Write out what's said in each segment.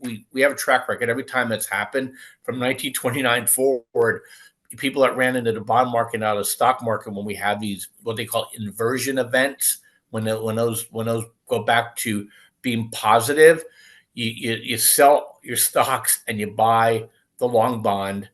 we have a track record every time that's happened from 1929 forward. People that ran into the bond market out of the stock market when we have these what they call inversion events, when those go back to being positive, you sell your stocks and you buy the long bond,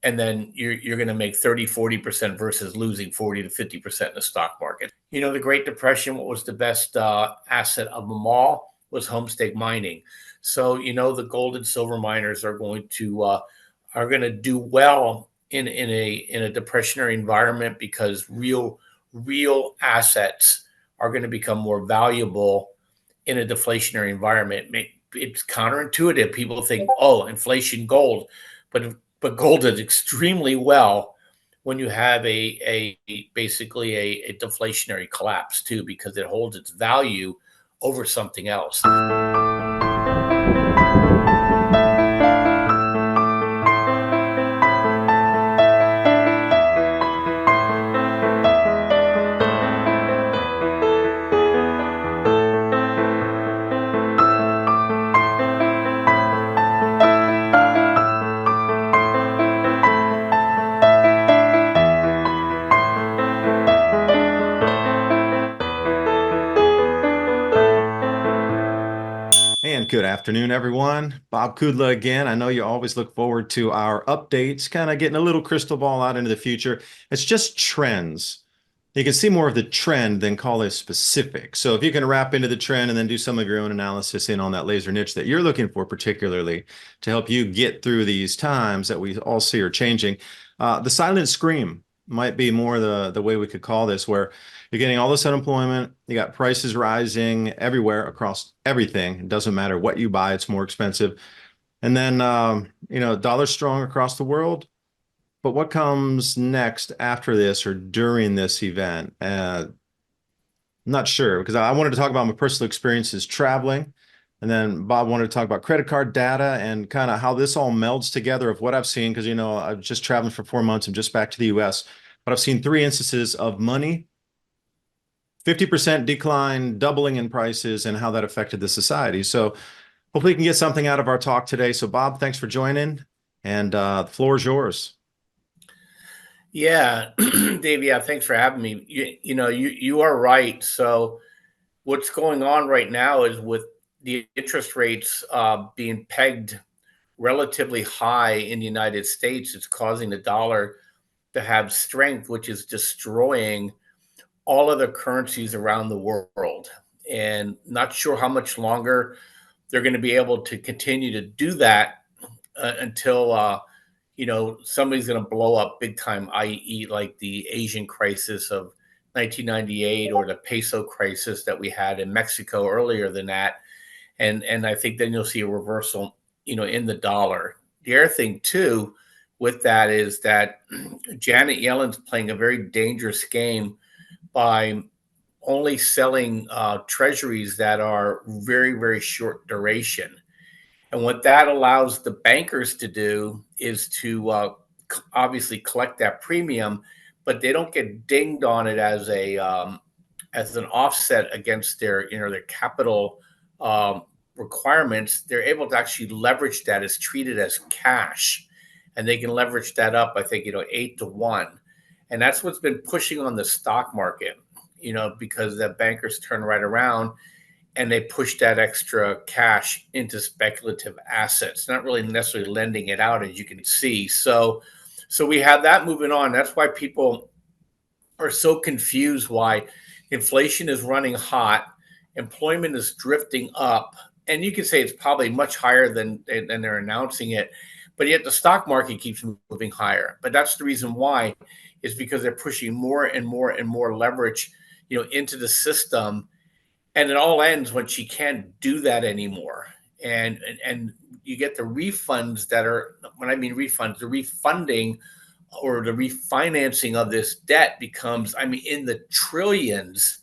and then you're going to make 30-40% versus losing 40 to 50% in the stock market. The Great Depression, what was the best asset of them all was homestake mining. So the gold and silver miners are going to do well in a depressionary environment, because real assets are going to become more valuable in a deflationary environment. It's counterintuitive. People think, oh, inflation, gold, but gold does extremely well when you have basically a deflationary collapse too, because it holds its value over something else. And good afternoon, everyone. Bob Kudla again. I know you always look forward to our updates, kind of getting a little crystal ball out into the future. It's just trends. You can see more of the trend than call it specific. So if you can wrap into the trend and then do some of your own analysis in on that laser niche that you're looking for, particularly to help you get through these times that we all see are changing. The silent scream might be more the way we could call this, where you're getting all this unemployment, you got prices rising everywhere across everything. It doesn't matter what you buy, it's more expensive. And then, dollar strong across the world. But what comes next after this or during this event? I'm not sure, because I wanted to talk about my personal experiences traveling. And then Bob wanted to talk about credit card data and kind of how this all melds together of what I've seen, because, I've just traveled for 4 months. I'm just back to the US, but I've seen 3 instances of money, 50% decline, doubling in prices, and how that affected the society. So hopefully we can get something out of our talk today. So Bob, thanks for joining, and the floor is yours. Yeah, Dave, yeah, thanks for having me. You are right. So what's going on right now is, with the interest rates being pegged relatively high in the United States, it's causing the dollar to have strength, which is destroying all other currencies around the world. And not sure how much longer they're going to be able to continue to do that until somebody's going to blow up big time, i.e. like the Asian crisis of 1998 or the peso crisis that we had in Mexico earlier than that. And I think then you'll see a reversal, in the dollar. The other thing too with that is that Janet Yellen's playing a very dangerous game by only selling treasuries that are very, very short duration. And what that allows the bankers to do is to obviously collect that premium, but they don't get dinged on it as an offset against their capital requirements. They're able to actually leverage that as treated as cash, and they can leverage that up, I think, 8 to 1. And that's what's been pushing on the stock market, because the bankers turn right around and they push that extra cash into speculative assets, not really necessarily lending it out, as you can see. So we have that moving on. That's why people are so confused why inflation is running hot, employment is drifting up, and you can say it's probably much higher than they're announcing it, but yet the stock market keeps moving higher. But that's the reason why, is because they're pushing more and more and more leverage, into the system. And it all ends when she can't do that anymore. And you get the refunds that are, when I mean refunds, the refunding or the refinancing of this debt becomes, in the trillions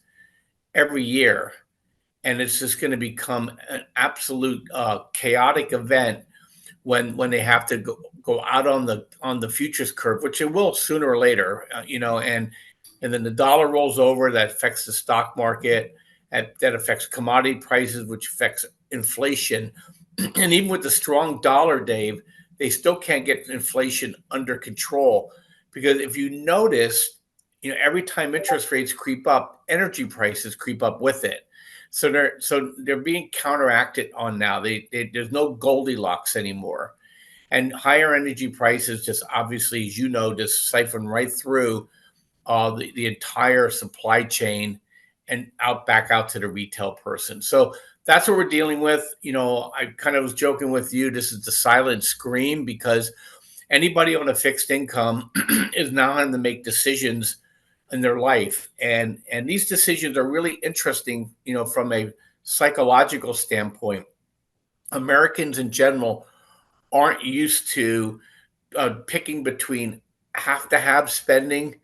every year. And it's just going to become an absolute chaotic event when they have to go out on the futures curve, which it will sooner or later, and then the dollar rolls over. That affects the stock market. That affects commodity prices, which affects inflation. And even with the strong dollar, Dave, they still can't get inflation under control because if you notice, every time interest rates creep up, energy prices creep up with it. So they're being counteracted on now. There's no Goldilocks anymore, and higher energy prices just obviously, as you know, just siphon right through the entire supply chain and back out to the retail person. So that's what we're dealing with. I kind of was joking with you. This is the silent scream because anybody on a fixed income is now having to make decisions in their life, and these decisions are really interesting. From a psychological standpoint, Americans in general aren't used to picking between have to have spending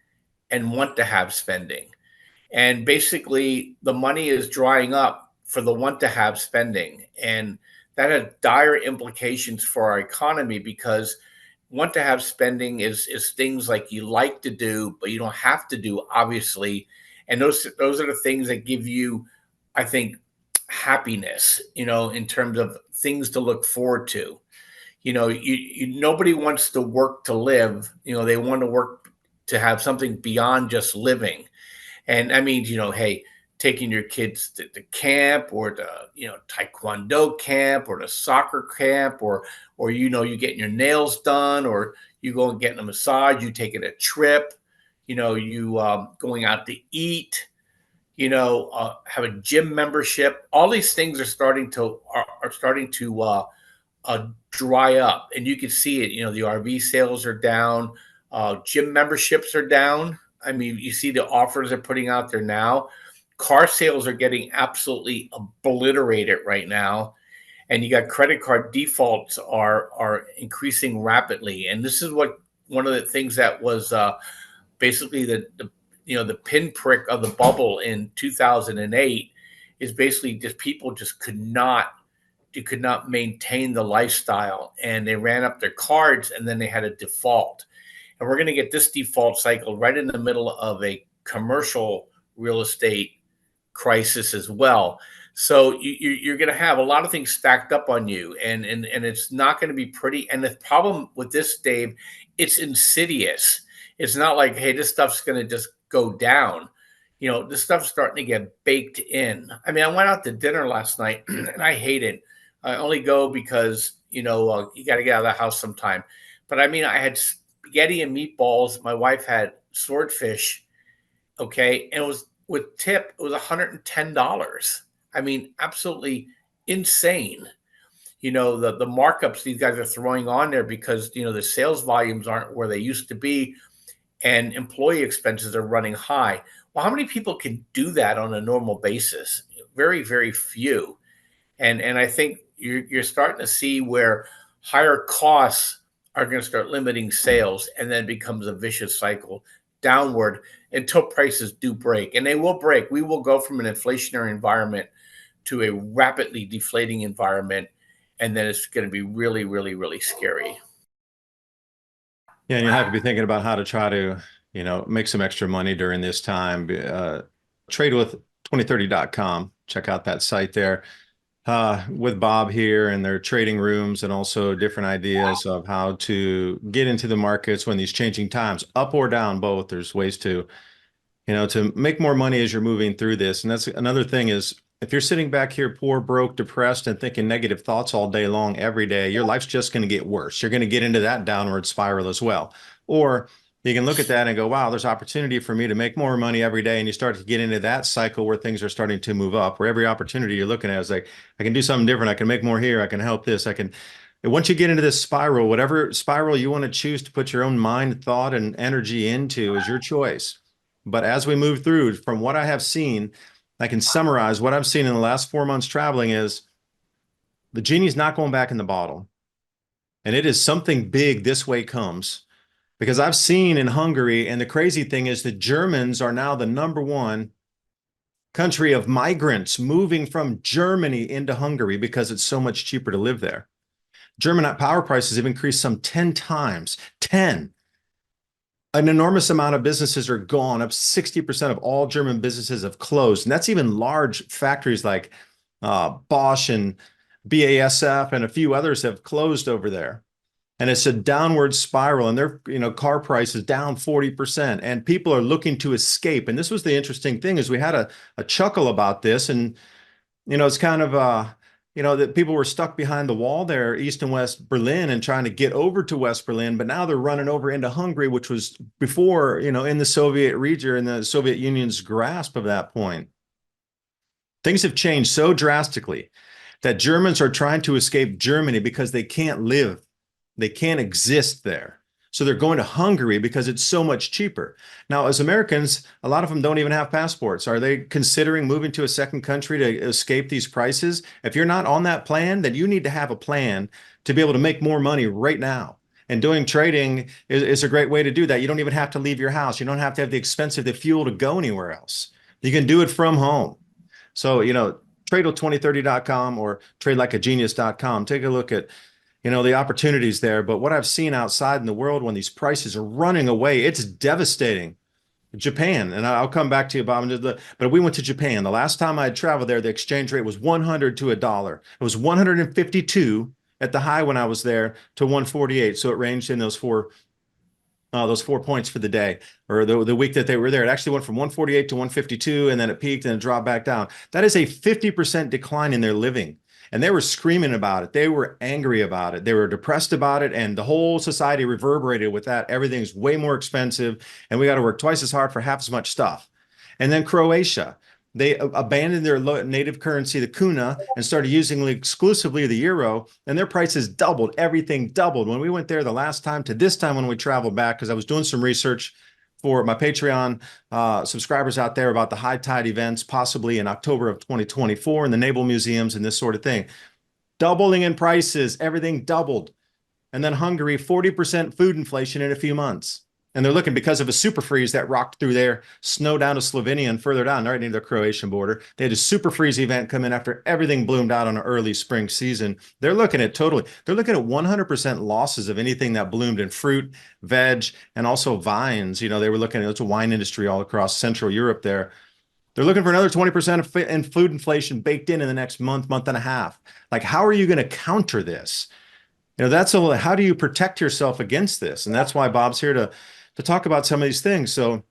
and want to have spending. And basically, the money is drying up for the want to have spending. And that has dire implications for our economy because want to have spending is things like you like to do, but you don't have to do, obviously. And those are the things that give you, I think, happiness, in terms of things to look forward to. Nobody wants to work to live. They want to work to have something beyond just living. And I mean, hey, taking your kids to camp or to, taekwondo camp or to soccer camp or, you getting your nails done or you go and getting a massage, you taking a trip, you going out to eat, have a gym membership. All these things are starting to dry up, and you can see it. The RV sales are down, gym memberships are down. I mean, you see the offers they're putting out there now. Car sales are getting absolutely obliterated right now, and you got credit card defaults are increasing rapidly. And this is what one of the things that was basically the pinprick of the bubble in 2008 is basically just people just could not maintain the lifestyle, and they ran up their cards and then they had a default. And we're going to get this default cycle right in the middle of a commercial real estate crisis as well. So you're going to have a lot of things stacked up on you, and it's not going to be pretty. And the problem with this, Dave, it's insidious. It's not like, hey, this stuff's going to just go down. This stuff's starting to get baked in. I mean, I went out to dinner last night and I hate it. I only go because, you got to get out of the house sometime. But I mean, I had spaghetti and meatballs. My wife had swordfish. Okay. And it was with tip, it was $110. I mean, absolutely insane. The markups these guys are throwing on there because, the sales volumes aren't where they used to be and employee expenses are running high. Well, how many people can do that on a normal basis? Very, very few. And I think you're starting to see where higher costs are going to start limiting sales, and then it becomes a vicious cycle downward until prices do break. And they will break. We will go from an inflationary environment to a rapidly deflating environment, and then it's going to be really, really, really scary. Yeah, and you have to be thinking about how to try to, make some extra money during this time. Trade with 2030.com. Check out that site there. With Bob here and their trading rooms and also different ideas of how to get into the markets when these changing times, up or down, both. There's ways to, to make more money as you're moving through this. And that's another thing is if you're sitting back here, poor, broke, depressed, and thinking negative thoughts all day long, every day, your life's just going to get worse. You're going to get into that downward spiral as well. Or you can look at that and go, wow, there's opportunity for me to make more money every day. And you start to get into that cycle where things are starting to move up, where every opportunity you're looking at is like, I can do something different. I can make more here. I can help this. And once you get into this spiral, whatever spiral you want to choose to put your own mind, thought, and energy into is your choice. But as we move through, from what I have seen, I can summarize what I've seen in the last 4 months traveling is the genie's not going back in the bottle. And it is something big this way comes. Because I've seen in Hungary, and the crazy thing is the Germans are now the #1 country of migrants moving from Germany into Hungary because it's so much cheaper to live there. German power prices have increased some 10 times, 10. An enormous amount of businesses are gone. Up 60% of all German businesses have closed. And that's even large factories like Bosch and BASF and a few others have closed over there. And it's a downward spiral, and their car prices down 40%, and people are looking to escape. And this was the interesting thing, is we had a chuckle about this, and it's kind of that people were stuck behind the wall there, East and West Berlin, and trying to get over to West Berlin, but now they're running over into Hungary, which was before, in the Soviet region, in the Soviet Union's grasp of that point. Things have changed so drastically that Germans are trying to escape Germany because they can't live. They can't exist there. So they're going to Hungary because it's so much cheaper. Now, as Americans, a lot of them don't even have passports. Are they considering moving to a second country to escape these prices? If you're not on that plan, then you need to have a plan to be able to make more money right now. And doing trading is a great way to do that. You don't even have to leave your house. You don't have to have the expense of the fuel to go anywhere else. You can do it from home. So, trade2030.com or tradelikeagenius.com. Take a look at the opportunities there. But what I've seen outside in the world when these prices are running away, it's devastating. Japan, and I'll come back to you, Bob, but we went to Japan. The last time I had traveled there, the exchange rate was 100 to a dollar. It was 152 at the high when I was there to 148. So it ranged in those 4 points for the day, or the week that they were there. It actually went from 148 to 152, and then it peaked and it dropped back down. That is a 50% decline in their living. And they were screaming about it. They were angry about it. They were depressed about it. And the whole society reverberated with that. Everything's way more expensive, and we got to work twice as hard for half as much stuff. And then Croatia, they abandoned their native currency, the kuna, and started using exclusively the euro, and their prices doubled. Everything doubled. When we went there the last time to this time when we traveled back, because I was doing some research for my Patreon subscribers out there about the high tide events, possibly in October of 2024 in the naval museums and this sort of thing. Doubling in prices, everything doubled. And then Hungary, 40% food inflation in a few months. And they're looking, because of a super freeze that rocked through there, snow down to Slovenia and further down, right near the Croatian border. They had a super freeze event come in after everything bloomed out on an early spring season. They're looking at 100% losses of anything that bloomed in fruit, veg, and also vines. They were looking at, it's a wine industry all across Central Europe there. They're looking for another 20% in food inflation baked in the next month and a half. Like, how are you going to counter this? How do you protect yourself against this? And that's why Bob's here to talk about some of these things. So,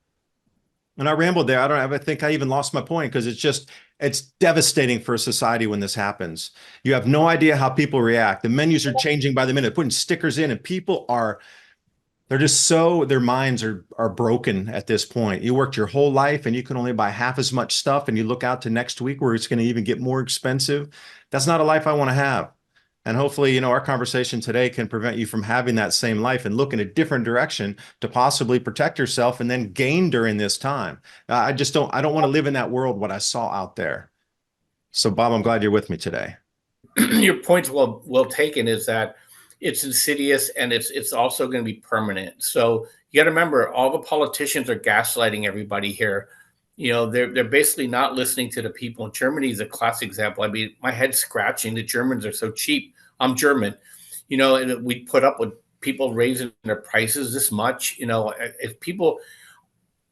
and I rambled there. I think I even lost my point, because it's devastating for a society when this happens. You have no idea how people react. The menus are changing by the minute, putting stickers in, and people they're just their minds are broken at this point. You worked your whole life and you can only buy half as much stuff, and you look out to next week where it's going to even get more expensive. That's not a life I want to have. And hopefully, our conversation today can prevent you from having that same life and look in a different direction to possibly protect yourself and then gain during this time. I don't want to live in that world, what I saw out there. So, Bob, I'm glad you're with me today. Your point's well taken, is that it's insidious, and it's also going to be permanent. So you got to remember, all the politicians are gaslighting everybody here. They're basically not listening to the people. And Germany is a classic example. I mean, my head's scratching. The Germans are so cheap. I'm German, and we put up with people raising their prices this much. If people,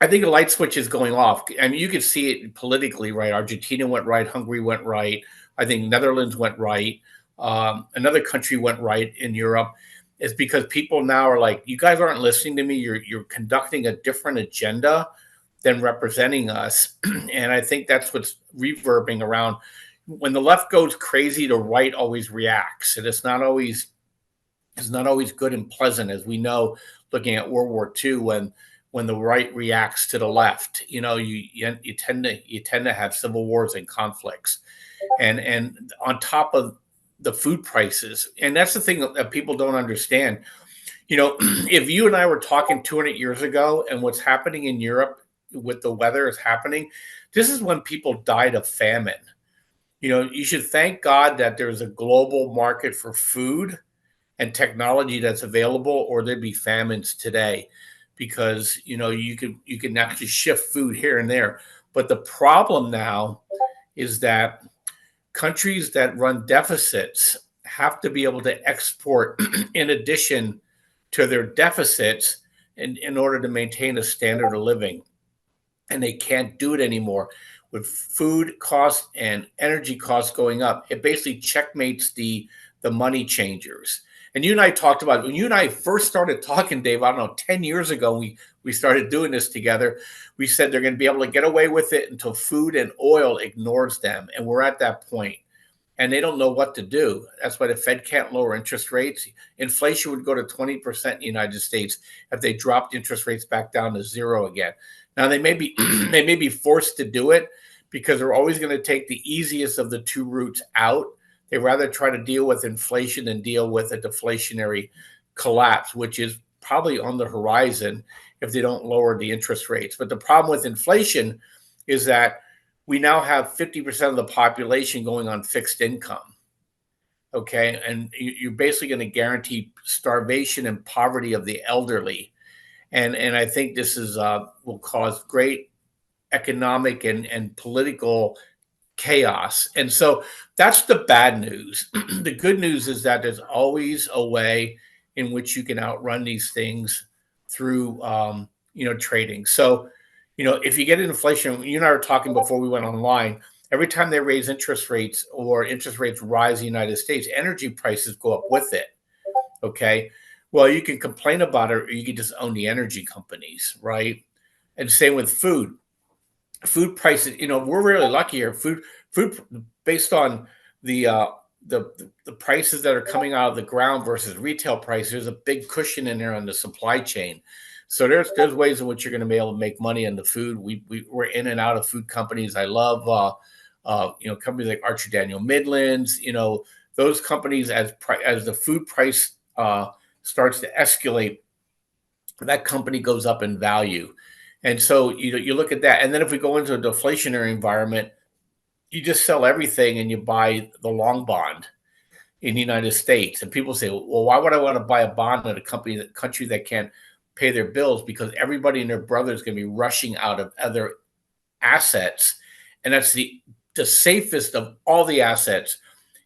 I think a light switch is going off. I mean, you can see it politically, right? Argentina went right. Hungary went right. I think Netherlands went right. Another country went right in Europe. It's because people now are like, you guys aren't listening to me. You're conducting a different agenda than representing us. And I think that's what's reverbing around. When the left goes crazy, the right always reacts. And it's not always good and pleasant, as we know, looking at World War II, when the right reacts to the left. You tend to have civil wars and conflicts. And on top of the food prices, and that's the thing that people don't understand. If you and I were talking 200 years ago, and what's happening in Europe with the weather is happening, this is when people died of famine. You should thank God that there's a global market for food and technology that's available, or there'd be famines today, because you can actually shift food here and there. But the problem now is that countries that run deficits have to be able to export in addition to their deficits in order to maintain a standard of living. And they can't do it anymore. with food costs and energy costs going up, it basically checkmates the money changers. And you and I talked about it. When you and I first started talking, Dave, I don't know, 10 years ago, we started doing this together. We said they're going to be able to get away with it until food and oil ignores them. And we're at that point. And they don't know what to do. That's why the Fed can't lower interest rates. Inflation would go to 20% in the United States if they dropped interest rates back down to zero again. Now they may be they may be forced to do it because they're always going to take the easiest of the two routes out. They rather try to deal with inflation than deal with a deflationary collapse, which is probably on the horizon if they don't lower the interest rates. But the problem with inflation is that we now have 50% of the population going on fixed income. Okay. And you're basically going to guarantee starvation and poverty of the elderly. And I think this is will cause great economic and political chaos. And so that's the bad news. The good news is that there's always a way in which you can outrun these things through trading. So if you get inflation, you and I were talking before we went online, every time they raise interest rates or interest rates rise in the United States, energy prices go up with it. Okay. Well, you can complain about it or you can just own the energy companies, right? And same with food. Food prices, we're really lucky here. Food based on the the prices that are coming out of the ground versus retail prices, there's a big cushion in there on the supply chain. So there's ways in which you're going to be able to make money on the food. We're in and out of food companies. I love companies like Archer Daniel Midlands. Those companies as the food price starts to escalate, that company goes up in value. And so you look at that, and then if we go into a deflationary environment, you just sell everything and you buy the long bond in the United States. And people say, well, why would I want to buy a bond in a country that can't pay their bills? Because everybody and their brother is going to be rushing out of other assets. And that's the safest of all the assets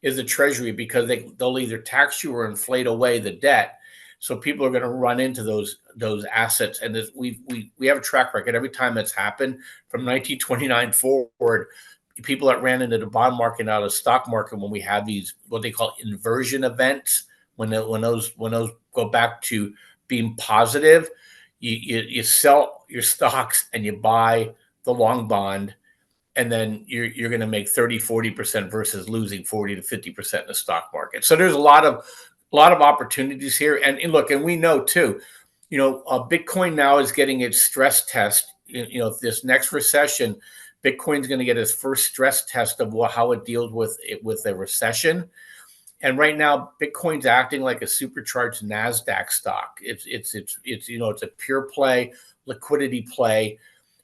is the treasury, because they'll either tax you or inflate away the debt. So people are going to run into those assets. And we have a track record. Every time that's happened from 1929 forward, people that ran into the bond market out of the stock market, when we have these what they call inversion events, when those go back to being positive, you sell your stocks and you buy the long bond, and then you're going to make 30-40% versus losing 40 to 50% in the stock market. So there's a lot of opportunities here. And look, and we know too, Bitcoin now is getting its stress test. This next recession, Bitcoin's going to get its first stress test of how it deals with a recession. And right now, Bitcoin's acting like a supercharged NASDAQ stock. It's a pure play, liquidity play,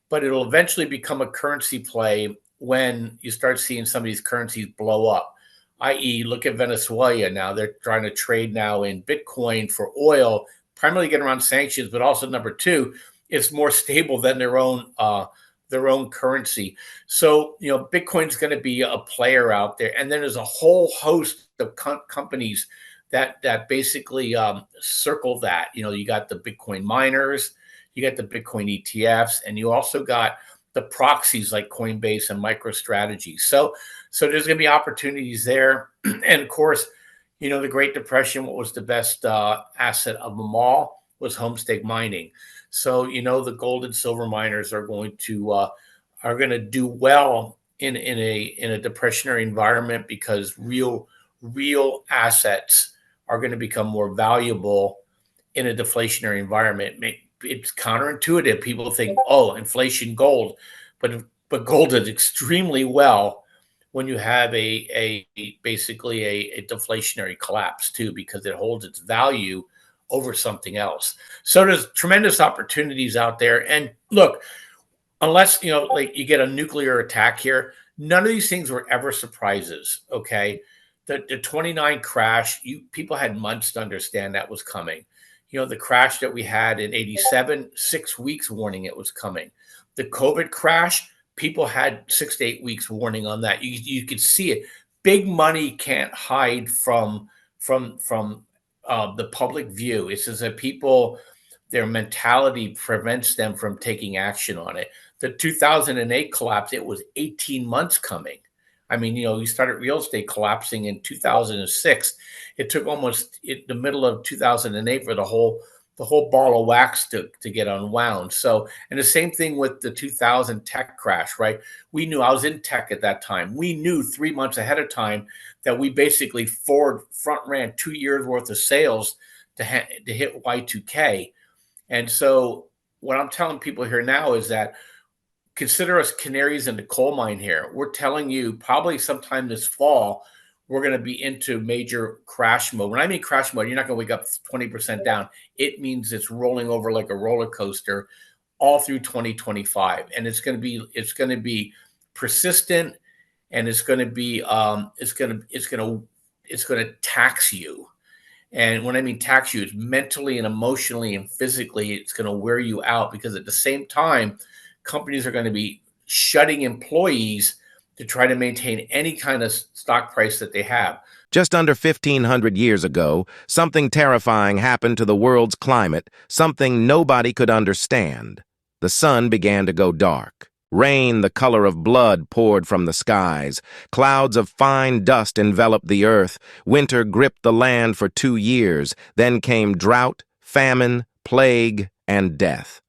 but it'll eventually become a currency play when you start seeing some of these currencies blow up. I.e., look at Venezuela now. They're trying to trade now in Bitcoin for oil, primarily getting around sanctions, but also number two, it's more stable than their own currency. So, Bitcoin's going to be a player out there. And then there's a whole host of companies that basically circle that. You got the Bitcoin miners, you got the Bitcoin ETFs, and you also got the proxies like Coinbase and MicroStrategy. So there's going to be opportunities there. And of course, the Great Depression, what was the best asset of them all was homestake mining. So, the gold and silver miners are going to do well in a depressionary environment, because real assets are going to become more valuable in a deflationary environment. It's counterintuitive. People think, oh, inflation, gold, but gold does extremely well when you have basically a deflationary collapse too, because it holds its value over something else. So there's tremendous opportunities out there. And look, unless like you get a nuclear attack here, none of these things were ever surprises. Okay, the 29 crash, people had months to understand that was coming. The crash that we had in 87, 6 weeks warning it was coming. The COVID crash, people had 6 to 8 weeks warning on that. You could see it. Big money can't hide from the public view. It's as if their mentality prevents them from taking action on it. the 2008 collapse, it was 18 months coming. I mean, you started real estate collapsing in 2006. It took almost the middle of 2008 for the whole ball of wax to get unwound. So, and the same thing with the 2000 tech crash, right? We knew, I was in tech at that time. We knew 3 months ahead of time that we basically front ran 2 years worth of sales to hit Y2K. And so what I'm telling people here now is that consider us canaries in the coal mine here. We're telling you probably sometime this fall, we're going to be into major crash mode. When I mean crash mode, you're not going to wake up 20% down. It means it's rolling over like a roller coaster all through 2025. And it's going to be persistent, and it's going to tax you. And when I mean tax you, it's mentally and emotionally and physically, it's going to wear you out, because at the same time, companies are going to be shutting employees to try to maintain any kind of stock price that they have. Just under 1,500 years ago, something terrifying happened to the world's climate, something nobody could understand. The sun began to go dark. Rain, the color of blood, poured from the skies. Clouds of fine dust enveloped the earth. Winter gripped the land for 2 years. Then came drought, famine, plague, and death.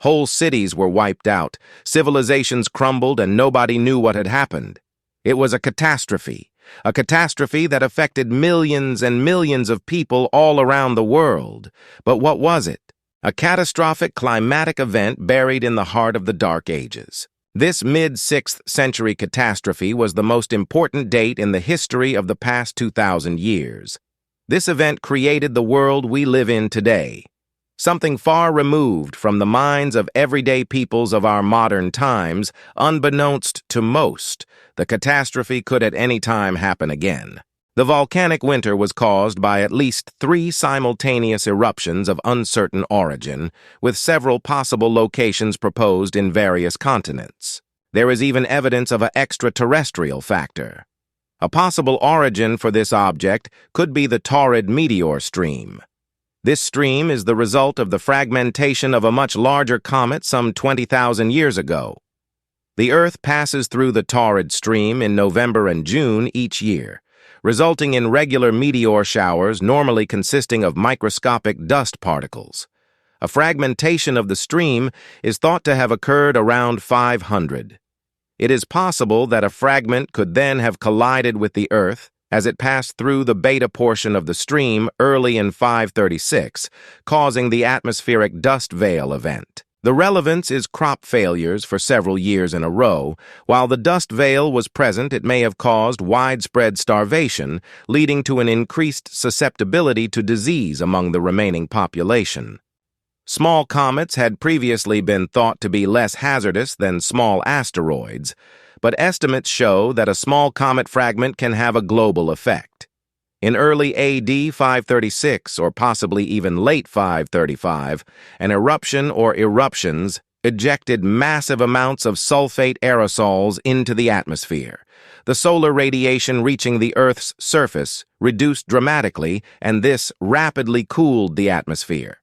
Whole cities were wiped out. Civilizations crumbled, and nobody knew what had happened. It was a catastrophe that affected millions and millions of people all around the world. But what was it? A catastrophic climatic event buried in the heart of the Dark Ages. This mid-6th century catastrophe was the most important date in the history of the past 2,000 years. This event created the world we live in today. Something far removed from the minds of everyday peoples of our modern times, unbeknownst to most, the catastrophe could at any time happen again. The volcanic winter was caused by at least 3 simultaneous eruptions of uncertain origin, with several possible locations proposed in various continents. There is even evidence of an extraterrestrial factor. A possible origin for this object could be the Taurid meteor stream. This stream is the result of the fragmentation of a much larger comet some 20,000 years ago. The Earth passes through the Taurid stream in November and June each year, resulting in regular meteor showers normally consisting of microscopic dust particles. A fragmentation of the stream is thought to have occurred around 500. It is possible that a fragment could then have collided with the Earth as it passed through the beta portion of the stream early in 536, causing the atmospheric dust veil event. The relevance is crop failures for several years in a row. While the dust veil was present, it may have caused widespread starvation, leading to an increased susceptibility to disease among the remaining population. Small comets had previously been thought to be less hazardous than small asteroids, but estimates show that a small comet fragment can have a global effect. In early AD 536, or possibly even late 535, an eruption or eruptions ejected massive amounts of sulfate aerosols into the atmosphere. The solar radiation reaching the Earth's surface reduced dramatically, and this rapidly cooled the atmosphere.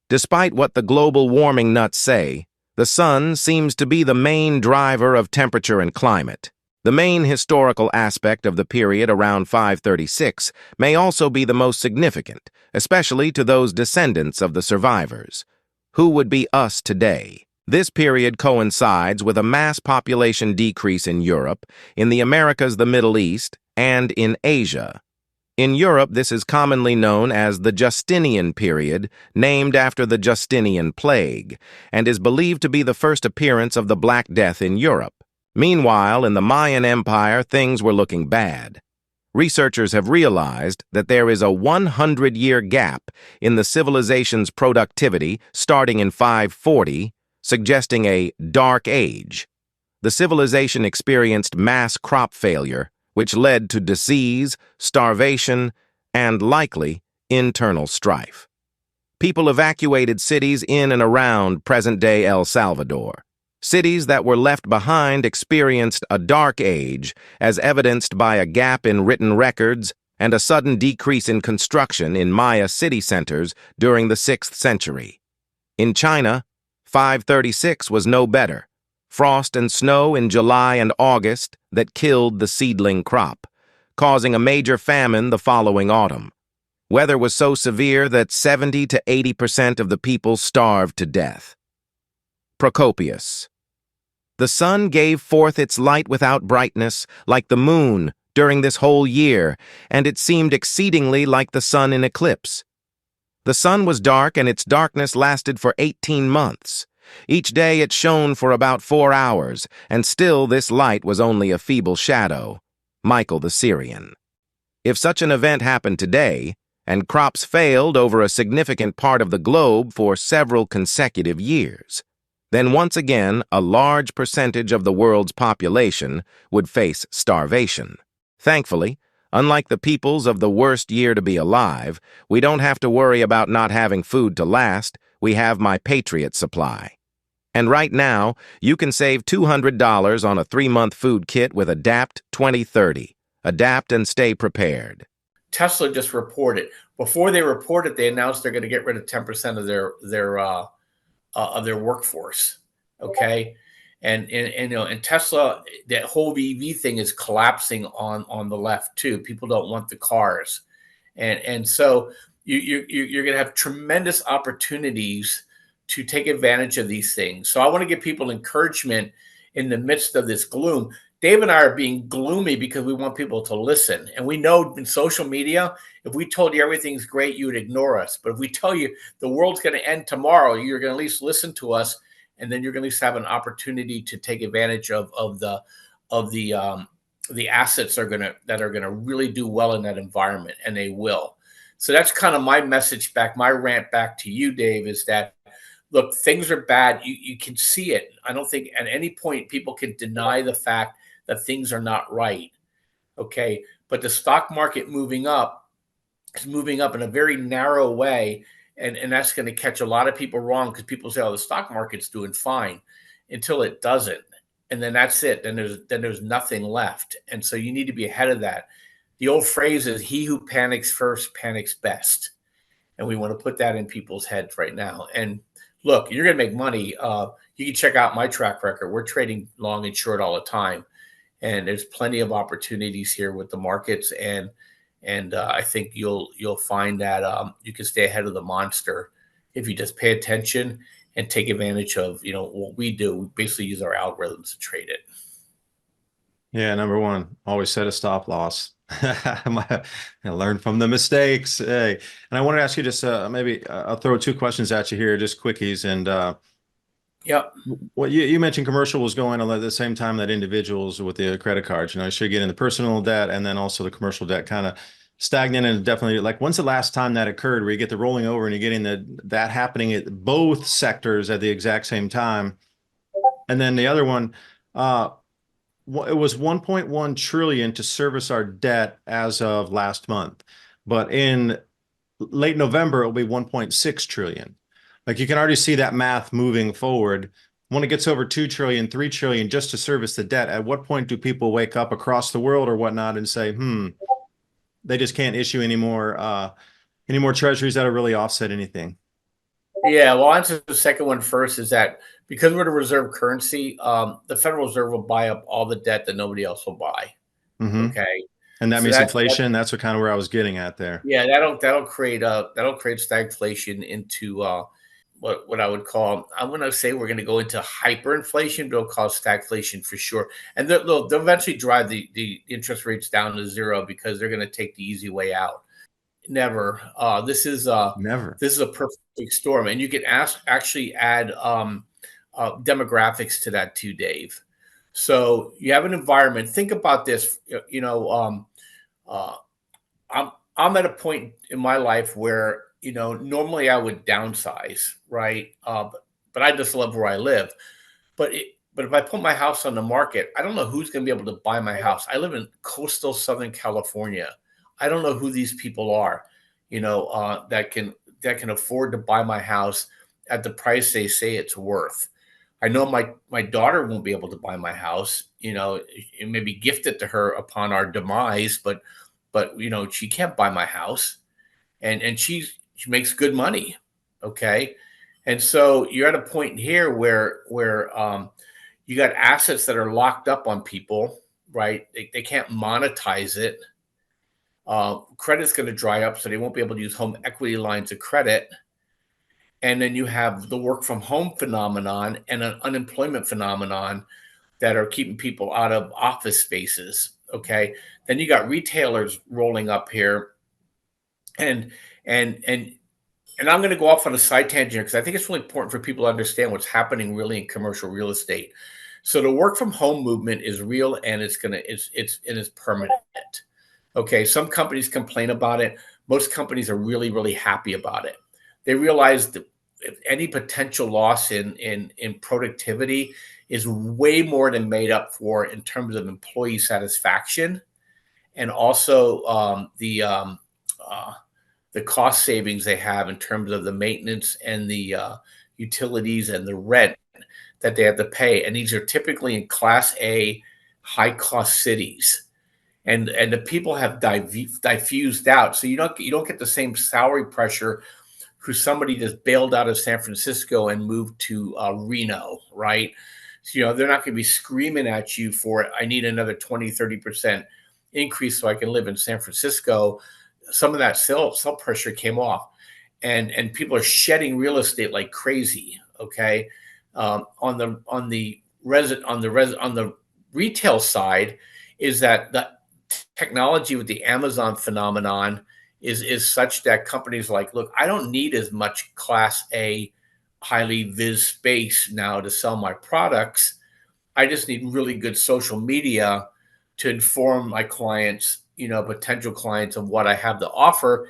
Despite what the global warming nuts say, the sun seems to be the main driver of temperature and climate. The main historical aspect of the period around 536 may also be the most significant, especially to those descendants of the survivors. Who would be us today? This period coincides with a mass population decrease in Europe, in the Americas, the Middle East, and in Asia. In Europe, this is commonly known as the Justinian period, named after the Justinian plague, and is believed to be the first appearance of the Black Death in Europe. Meanwhile, in the Mayan Empire, things were looking bad. Researchers have realized that there is a 100-year gap in the civilization's productivity starting in 540, suggesting a dark age. The civilization experienced mass crop failure, which led to disease, starvation, and likely internal strife. People evacuated cities in and around present-day El Salvador. Cities that were left behind experienced a dark age, as evidenced by a gap in written records and a sudden decrease in construction in Maya city centers during the 6th century. In China, 536 was no better. frost and snow in July and August that killed the seedling crop, causing a major famine the following autumn. Weather was so severe that 70 to 80% of the people starved to death. Procopius. The sun gave forth its light without brightness, like the moon, during this whole year, and it seemed exceedingly like the sun in eclipse. The sun was dark, and its darkness lasted for 18 months. Each day it shone for about 4 hours, and still this light was only a feeble shadow. Michael the Syrian. If such an event happened today, and crops failed over a significant part of the globe for several consecutive years, then once again a large percentage of the world's population would face starvation. Thankfully, unlike the peoples of the worst year to be alive, we don't have to worry about not having food to last. We have my Patriot supply. And right now, you can save $200 on a 3-month food kit with Adapt 2030. Adapt and stay prepared. Tesla just reported. Before they reported, they announced they're going to get rid of 10% of their workforce. Okay, and you know, and Tesla, that whole EV thing is collapsing on the left too. People don't want the cars, and so you're going to have tremendous opportunities to take advantage of these things. So I want to give people encouragement in the midst of this gloom. Dave and I are being gloomy because we want people to listen. And we know in social media, if we told you everything's great, you would ignore us. But if we tell you the world's going to end tomorrow, you're going to at least listen to us, and then you're going to at least have an opportunity to take advantage of the assets that are going to really do well in that environment, and they will. So that's kind of my message back, my rant back to you, Dave, is that look, things are bad. You can see it. I don't think at any point people can deny the fact that things are not right. Okay. But the stock market moving up is moving up in a very narrow way. And that's going to catch a lot of people wrong because people say, oh, the stock market's doing fine until it doesn't. And then that's it. Then there's nothing left. And so you need to be ahead of that. The old phrase is he who panics first panics best. And we want to put that in people's heads right now. And look, you're going to make money. You can check out my track record. We're trading long and short all the time. And there's plenty of opportunities here with the markets. And I think you'll find that you can stay ahead of the monster if you just pay attention and take advantage of, what we do. We basically use our algorithms to trade it. Yeah, number one, always set a stop loss. I learn from the mistakes. Hey, and I want to ask you just maybe I'll throw 2 questions at you here, just quickies. And yeah, what you mentioned, commercial was going on at the same time that individuals with the credit cards. You should get in the personal debt and then also the commercial debt kind of stagnant. And definitely, like, when's the last time that occurred where you get the rolling over and you're getting that happening at both sectors at the exact same time? And then the other one, it was 1.1 trillion to service our debt as of last month, but in late November, it'll be 1.6 trillion. Like, you can already see that math moving forward. When it gets over 2 trillion, 3 trillion just to service the debt, at what point do people wake up across the world or whatnot and say, they just can't issue any more treasuries that'll really offset anything? Yeah, well, I'll answer the second one first. Is that because we're the reserve currency, the Federal Reserve will buy up all the debt that nobody else will buy. Mm-hmm. Okay, and that means inflation. That's what kind of where I was getting at there. Yeah, that'll create stagflation into what I would call. I'm going to say we're going to go into hyperinflation, but it'll cause stagflation for sure. And they'll eventually drive the interest rates down to zero because they're going to take the easy way out. Never. This is a perfect storm, and you can actually add demographics to that too, Dave. So you have an environment. Think about this. I'm at a point in my life where normally I would downsize, right? But I just love where I live. But if I put my house on the market, I don't know who's going to be able to buy my house. I live in coastal Southern California. I don't know who these people are, that can afford to buy my house at the price they say it's worth. I know my daughter won't be able to buy my house. It may be gifted to her upon our demise, but she can't buy my house, and she makes good money. Okay. And so you're at a point here where You got assets that are locked up on people, right? They can't monetize it. Credit's going to dry up, so they won't be able to use home equity lines of credit. And then you have the work from home phenomenon and an unemployment phenomenon that are keeping people out of office spaces. Okay. Then you got retailers rolling up here. And I'm going to go off on a side tangent because I think it's really important for people to understand what's happening really in commercial real estate. So the work from home movement is real, and it's permanent. Okay. Some companies complain about it. Most companies are really, really happy about it. They realize that any potential loss in productivity is way more than made up for in terms of employee satisfaction, and also the cost savings they have in terms of the maintenance and the utilities and the rent that they have to pay. And these are typically in Class A, high cost cities. And the people have diffused out, so you don't get the same salary pressure who somebody just bailed out of San Francisco and moved to Reno, right? So, they're not going to be screaming at you for, I need another 20, 30% increase so I can live in San Francisco. Some of that sell pressure came off, and people are shedding real estate like crazy. Okay. On the retail side is that the technology with the Amazon phenomenon is such that companies like, look, I don't need as much Class A highly viz space now to sell my products. I just need really good social media to inform my clients, potential clients, of what I have to offer.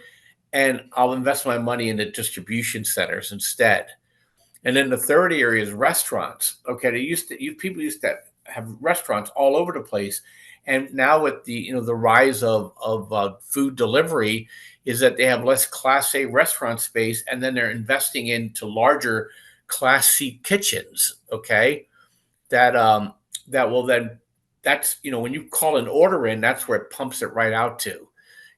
And I'll invest my money in the distribution centers instead. And then the third area is restaurants. Okay. People used to have restaurants all over the place. And now with the rise of food delivery, is that they have less Class A restaurant space, and then they're investing into larger Class C kitchens. Okay, that will then, that's when you call an order in, that's where it pumps it right out to.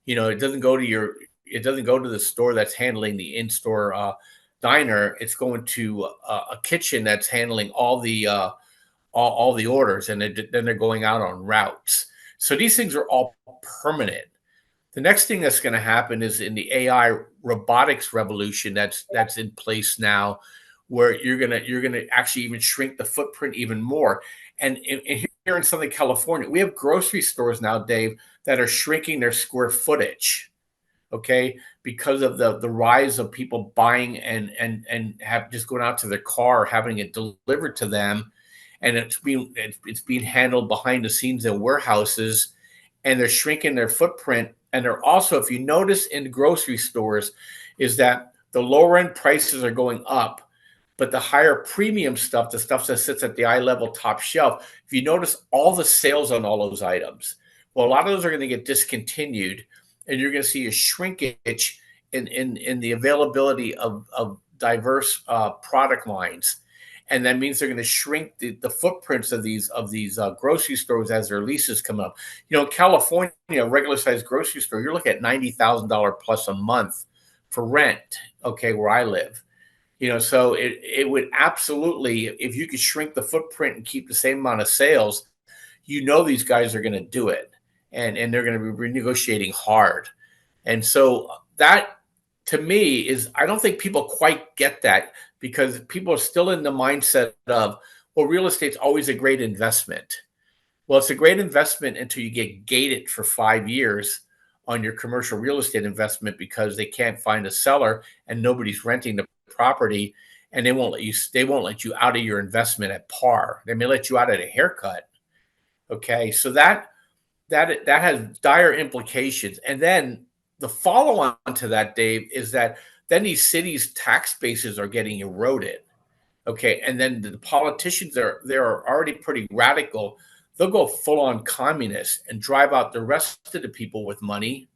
It doesn't go to the store that's handling the in-store diner. It's going to a kitchen that's handling all the orders, and then they're going out on routes. So these things are all permanent. The next thing that's going to happen is in the AI robotics revolution that's in place now, where you're gonna actually even shrink the footprint even more. And here in Southern California, we have grocery stores now, Dave, that are shrinking their square footage. Okay, because of the rise of people buying and have just going out to their car, having it delivered to them. And it's being handled behind the scenes in warehouses, and they're shrinking their footprint. And they're also, if you notice in grocery stores, is that the lower end prices are going up, but the higher premium stuff, the stuff that sits at the eye level top shelf, if you notice all the sales on all those items, well, a lot of those are going to get discontinued, and you're going to see a shrinkage in the availability of diverse product lines. And that means they're going to shrink the footprints of these grocery stores as their leases come up. In California, a regular sized grocery store, you're looking at $90,000 plus a month for rent. Okay, where I live, so it would absolutely, if you could shrink the footprint and keep the same amount of sales, these guys are going to do it, and they're going to be renegotiating hard. And so that, to me, is, I don't think people quite get that, because people are still in the mindset of, well, real estate's always a great investment. Well, it's a great investment until you get gated for 5 years on your commercial real estate investment because they can't find a seller and nobody's renting the property, and they won't let you out of your investment at par. They may let you out at a haircut. Okay, so that has dire implications. And then the follow on to that, Dave, is that then these cities' tax bases are getting eroded. Okay, and then the politicians are already pretty radical. They'll go full on communist and drive out the rest of the people with money.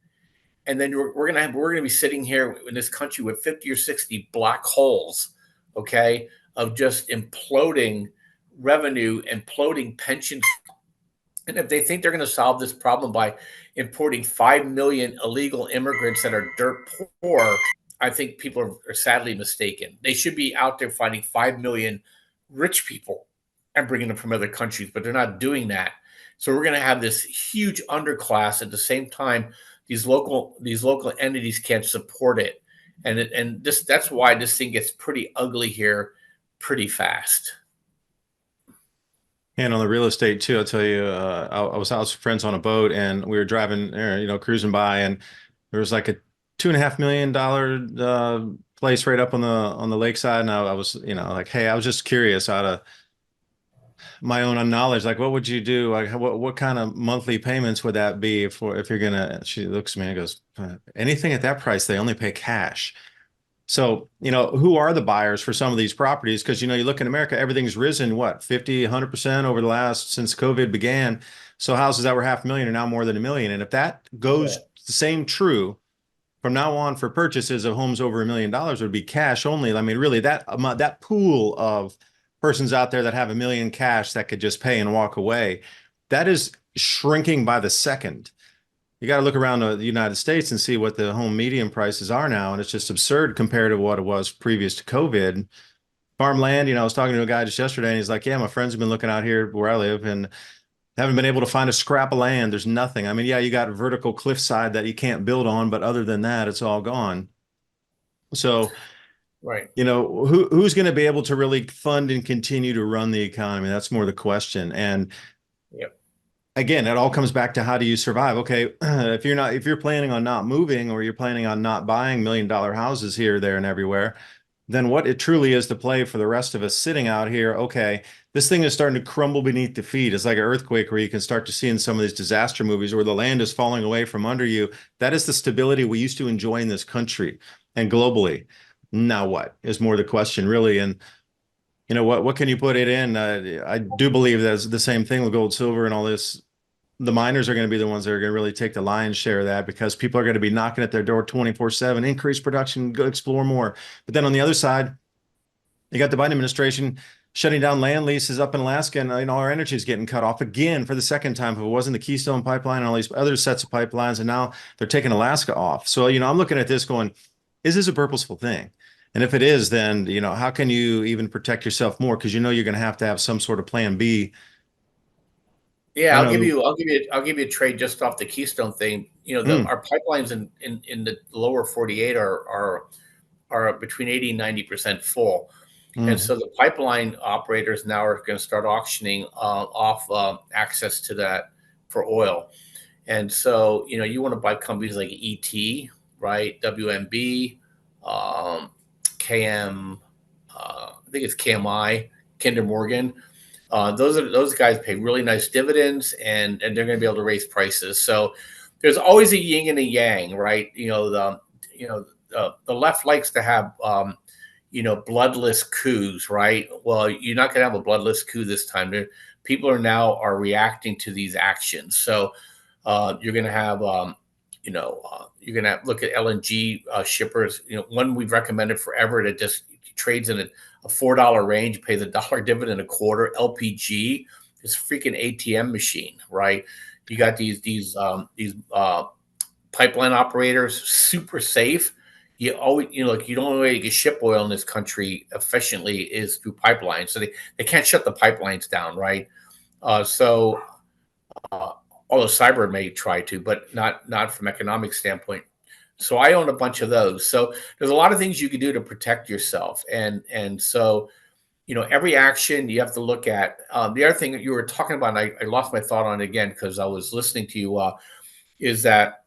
And then we're gonna be sitting here in this country with 50 or 60 black holes, okay, of just imploding revenue, imploding pensions. And if they think they're going to solve this problem by importing 5 million illegal immigrants that are dirt poor, I think people are sadly mistaken. They should be out there finding 5 million rich people and bringing them from other countries, but they're not doing that. So we're going to have this huge underclass. At the same time, these local entities can't support it, and that's why this thing gets pretty ugly here pretty fast. And on the real estate too, I'll tell you, I was out with friends on a boat, and we were driving, cruising by, and there was like a $2.5 million place right up on the lakeside, and I was, like, hey, I was just curious out of my own knowledge, like, what would you do? Like, what kind of monthly payments would that be if you're gonna? She looks at me and goes, anything at that price, they only pay cash. So, who are the buyers for some of these properties? Because, you look in America, everything's risen, what, 50, 100% over since COVID began. So houses that were 500,000 are now more than 1 million. And if that goes the same true from now on for purchases of homes over $1 million would be cash only. I mean, really, that pool of persons out there that have 1 million cash that could just pay and walk away, that is shrinking by the second. You got to look around the United States and see what the home median prices are now. And it's just absurd compared to what it was previous to COVID. Farmland, I was talking to a guy just yesterday, and he's like, yeah, my friends have been looking out here where I live and haven't been able to find a scrap of land. There's nothing. I mean, yeah, you got a vertical cliffside that you can't build on, but other than that, it's all gone. So, right. Who's going to be able to really fund and continue to run the economy? That's more the question. And again, it all comes back to how do you survive? Okay, if you're planning on not moving, or you're planning on not buying $1 million houses here, there, and everywhere, then what it truly is to play for the rest of us sitting out here. Okay, this thing is starting to crumble beneath the feet. It's like an earthquake where you can start to see in some of these disaster movies where the land is falling away from under you. That is the stability we used to enjoy in this country and globally. Now what is more the question, really? And what can you put it in? I do believe that's the same thing with gold, silver, and all this. The miners are going to be the ones that are going to really take the lion's share of that, because people are going to be knocking at their door 24/7, increase production, go explore more. But then on the other side, you got the Biden administration shutting down land leases up in Alaska, and our energy is getting cut off again for the second time. If it wasn't the Keystone Pipeline and all these other sets of pipelines, and now they're taking Alaska off. So, I'm looking at this going, is this a purposeful thing? And if it is, then, how can you even protect yourself more? Because you're going to have some sort of plan B. Yeah, I'll give you a trade just off the Keystone thing. Our pipelines in the lower 48 are between 80 and 90% full. And so the pipeline operators now are going to start auctioning off access to that for oil. And so, you want to buy companies like ET, right? WMB, KM, I think it's KMI, Kinder Morgan. Those guys pay really nice dividends, and they're going to be able to raise prices. So there's always a yin and a yang, right? The left likes to have bloodless coups, right? Well, you're not going to have a bloodless coup this time. People are reacting to these actions. So you're going to have you're going to look at LNG shippers. One we've recommended forever that just trades in a $4 range, pays $1 dividend a quarter. LPG is a freaking ATM machine, right? You got these pipeline operators, super safe. You always, the only way you can ship oil in this country efficiently is through pipelines. So they can't shut the pipelines down, right? Although cyber may try to, but not from economic standpoint. So I own a bunch of those. So there's a lot of things you can do to protect yourself. And so, every action you have to look at. The other thing that you were talking about, and I lost my thought on it again because I was listening to you, is that,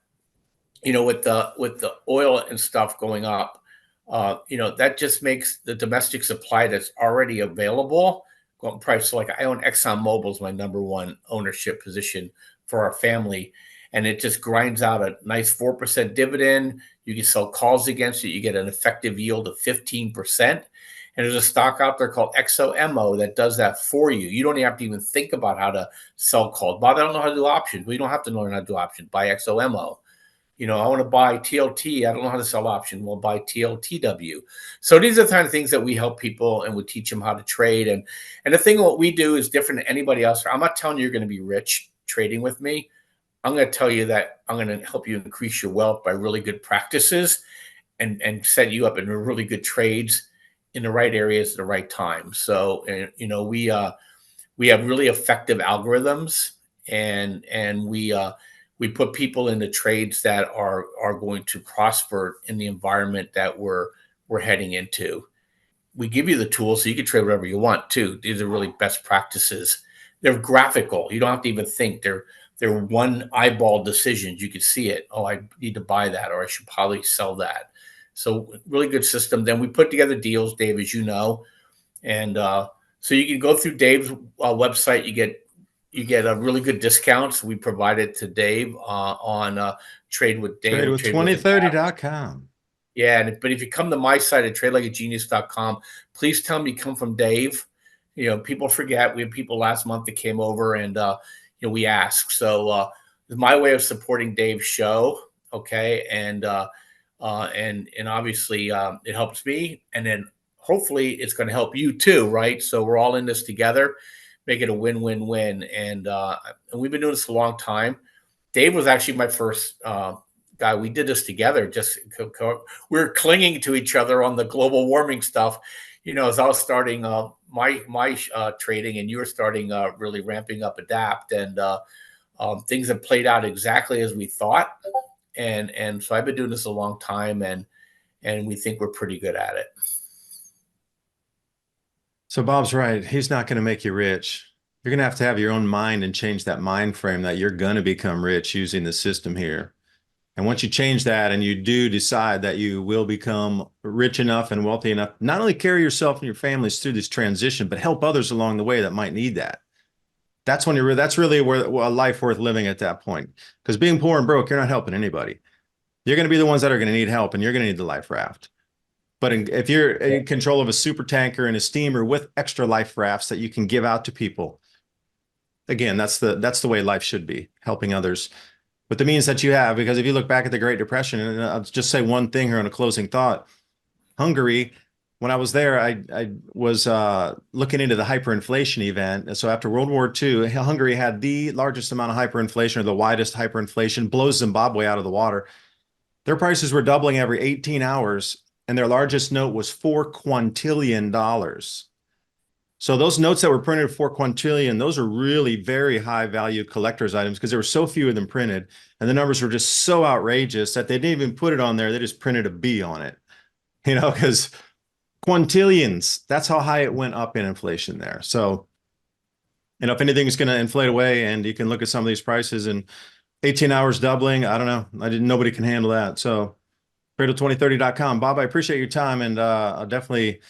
with the oil and stuff going up, that just makes the domestic supply that's already available go up in price. So like I own ExxonMobil is my number one ownership position for our family. And it just grinds out a nice 4% dividend. You can sell calls against it. You get an effective yield of 15%. And there's a stock out there called XOMO that does that for you. You don't have to even think about how to sell calls. But I don't know how to do options. We don't have to learn how to do options. Buy XOMO. I want to buy TLT. I don't know how to sell options. We'll buy TLTW. So these are the kind of things that we help people, and we teach them how to trade. And the thing what we do is different than anybody else. I'm not telling you you're going to be rich trading with me. I'm going to tell you that I'm going to help you increase your wealth by really good practices and set you up in really good trades in the right areas at the right time. So, we have really effective algorithms, and we put people into trades that are going to prosper in the environment that we're heading into. We give you the tools so you can trade whatever you want too. These are really best practices. They're graphical. You don't have to even think. They're one eyeball decisions. You can see it. Oh, I need to buy that, or I should probably sell that. So really good system. Then we put together deals, Dave, as you know, and so you can go through Dave's website. You get a really good discounts. We provide it to Dave on Trade with Dave. TradeWith2030.com. Yeah, but if you come to my site at tradelikeagenius.com, please tell me you come from Dave. You know, people forget. We had people last month that came over and you know, we ask. So it's my way of supporting Dave's show. Okay, and obviously it helps me, and then hopefully it's going to help you too, right? So we're all in this together, make it a win-win-win, and we've been doing this a long time. Dave was actually my first guy. We did this together. Just we were clinging to each other on the global warming stuff. You know, as I was starting my trading, and you were starting really ramping up Adapt, and things have played out exactly as we thought. And so I've been doing this a long time, and we think we're pretty good at it. So Bob's right. He's not going to make you rich. You're going to have your own mind and change that mind frame that you're going to become rich using the system here. And once you change that and you do decide that you will become rich enough and wealthy enough, not only carry yourself and your families through this transition, but help others along the way that might need that. That's when that's really a life worth living at that point. Because being poor and broke, you're not helping anybody. You're going to be the ones that are going to need help, and you're going to need the life raft. But if you're in control of a super tanker and a steamer with extra life rafts that you can give out to people, again, that's the way life should be, helping others with the means that you have. Because if you look back at the Great Depression, and I'll just say one thing here on a closing thought, Hungary, when I was there, I was looking into the hyperinflation event. And so after World War II, Hungary had the largest amount of hyperinflation, or the widest hyperinflation, blows Zimbabwe out of the water. Their prices were doubling every 18 hours, and their largest note was $4 quintillion. So those notes that were printed $4 quintillion, those are really very high value collector's items, because there were so few of them printed, and the numbers were just so outrageous that they didn't even put it on there. They just printed a B on it, you know, because quintillions, that's how high it went up in inflation there. So, you know, if anything's going to inflate away, and you can look at some of these prices and 18 hours doubling, I don't know. Nobody can handle that. So Preparedness2030.com. Bob, I appreciate your time, and I'll definitely,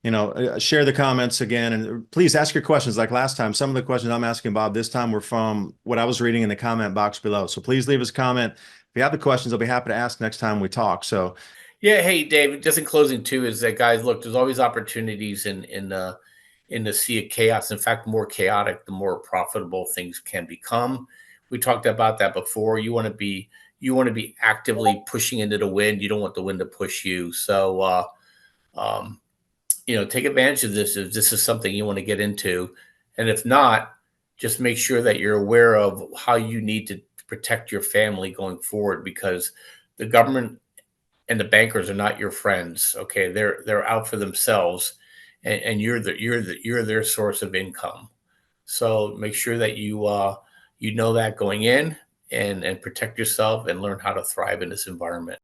you know, share the comments again, and please ask your questions like last time. Some of the questions I'm asking Bob this time were from what I was reading in the comment box below. So please leave us a comment. If you have the questions, I'll be happy to ask next time we talk. So yeah, hey David, just in closing too, is that, guys, look, there's always opportunities in the sea of chaos. In fact, the more chaotic, the more profitable things can become. We talked about that before. You want to be actively pushing into the wind. You don't want the wind to push you. So you know, take advantage of this if this is something you want to get into. And if not, just make sure that you're aware of how you need to protect your family going forward, because the government and the bankers are not your friends. Okay, they're out for themselves, and you're their source of income. So make sure that you know that going in, and protect yourself and learn how to thrive in this environment.